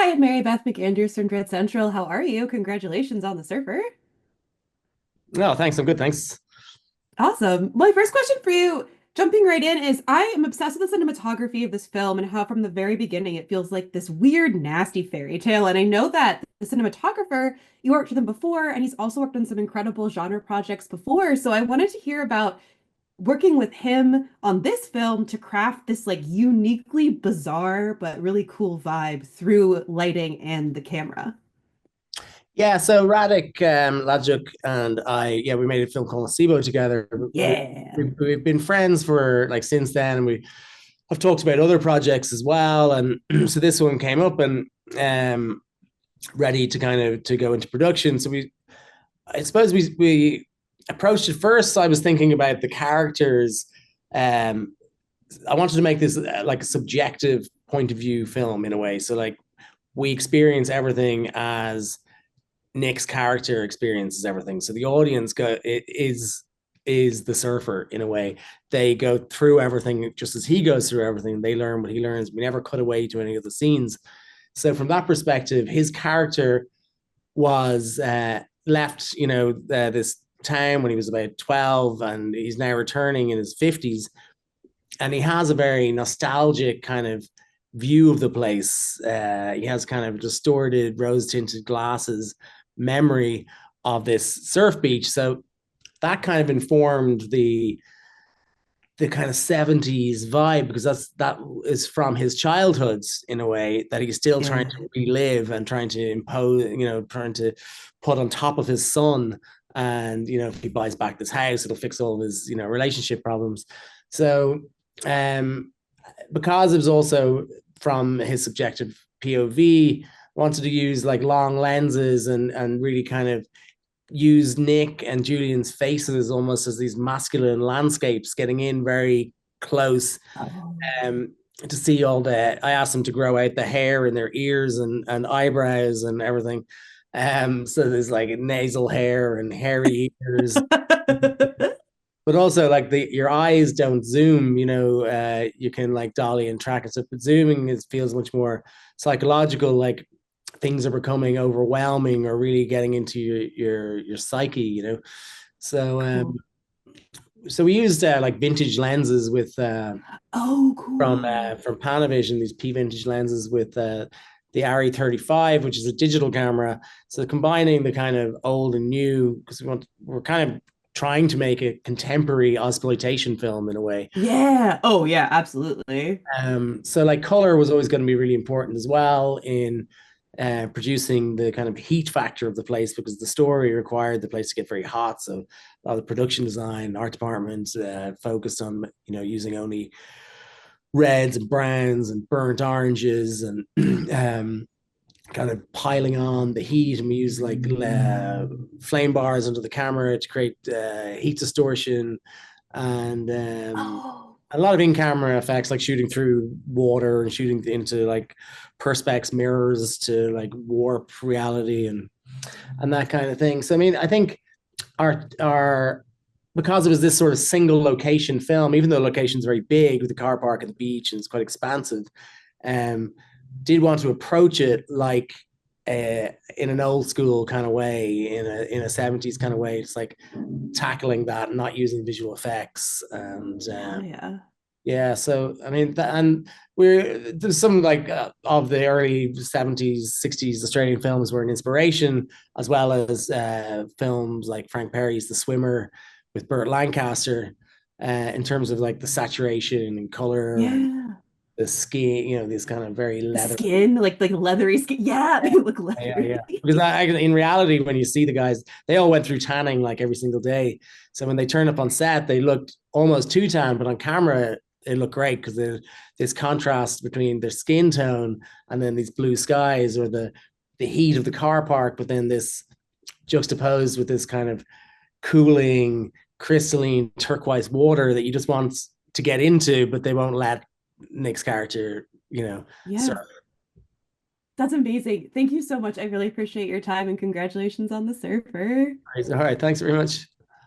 Hi, Mary Beth McAndrews from Dread Central. How are you? Congratulations on the surfer. No, thanks. I'm good. Thanks. Awesome. My first question for you, jumping right in, is I am obsessed with the cinematography of this film and how from the very beginning it feels like this weird, nasty fairy tale. And I know that the cinematographer, you worked with him before, and he's also worked on some incredible genre projects before. So I wanted to hear about working with him on this film to craft this like uniquely bizarre but really cool vibe through lighting and the camera. Yeah, so Radek Lajuk and I, yeah, we made a film called Nocebo together. Yeah. We've been friends for like since then, and we have talked about other projects as well. And so this one came up and um, ready to kind of to go into production. So I suppose we approached it first. I was thinking about the characters. Um, I wanted to make this like a subjective point of view film in a way. So like we experience everything as Nick's character experiences everything. So the audience is the surfer in a way. They go through everything just as he goes through everything. They learn what he learns. We never cut away to any of the scenes. So from that perspective, his character was left, this town when he was about 12, and he's now returning in his 50s, and he has a very nostalgic kind of view of the place. He has kind of distorted, rose tinted glasses memory of this surf beach. So that kind of informed the kind of 70s vibe, because that is from his childhoods in a way that he's still trying Yeah. to relive and trying to impose, trying to put on top of his son. And if he buys back this house, it'll fix all of his relationship problems. So um because it was also from his subjective POV, wanted to use like long lenses and really kind of use Nick and Julian's faces almost as these masculine landscapes, getting in very close, Oh. to see all the. I asked them to grow out the hair in their ears and eyebrows and everything. So there's like nasal hair and hairy ears, but also like your eyes don't zoom. You can like dolly and track it. So but zooming feels much more psychological. Like things are becoming overwhelming or really getting into your psyche. So Cool. so we used like vintage lenses with Oh, cool. from Panavision, these P vintage lenses with the ARRI 35, which is a digital camera. So combining the kind of old and new, because we're kind of trying to make a contemporary Ozploitation film in a way. Yeah. Oh, yeah, absolutely. So like color was always going to be really important as well in producing the kind of heat factor of the place, because the story required the place to get very hot. So a lot of the production design, art department focused on using only reds and browns and burnt oranges and kind of piling on the heat. And we use like flame bars under the camera to create heat distortion and Oh. a lot of in-camera effects, like shooting through water and shooting into like perspex mirrors to like warp reality and that kind of thing. So I mean, I think our because it was this sort of single location film, even though the location's very big with the car park and the beach and it's quite expansive, um, did want to approach it like in an old school kind of way, in a 70s kind of way. It's like tackling that, not using visual effects, and Hell yeah. yeah. So I mean, and there's some like of the early 70s, 60s Australian films were an inspiration, as well as films like Frank Perry's The Swimmer with Burt Lancaster, in terms of like the saturation and color and Yeah. the skin, this kind of very leather. Skin, like leathery skin. Yeah, Yeah, they look yeah, yeah. leathery. Because in reality, when you see the guys, they all went through tanning like every single day. So when they turned up on set, they looked almost too tan, but on camera, it looked great because this contrast between their skin tone and then these blue skies, or the heat of the car park, but then this juxtaposed with this kind of cooling, crystalline turquoise water that you just want to get into, but they won't let Nick's character, Yeah. surf. That's amazing. Thank you so much. I really appreciate your time and congratulations on the surfer. All right, thanks very much.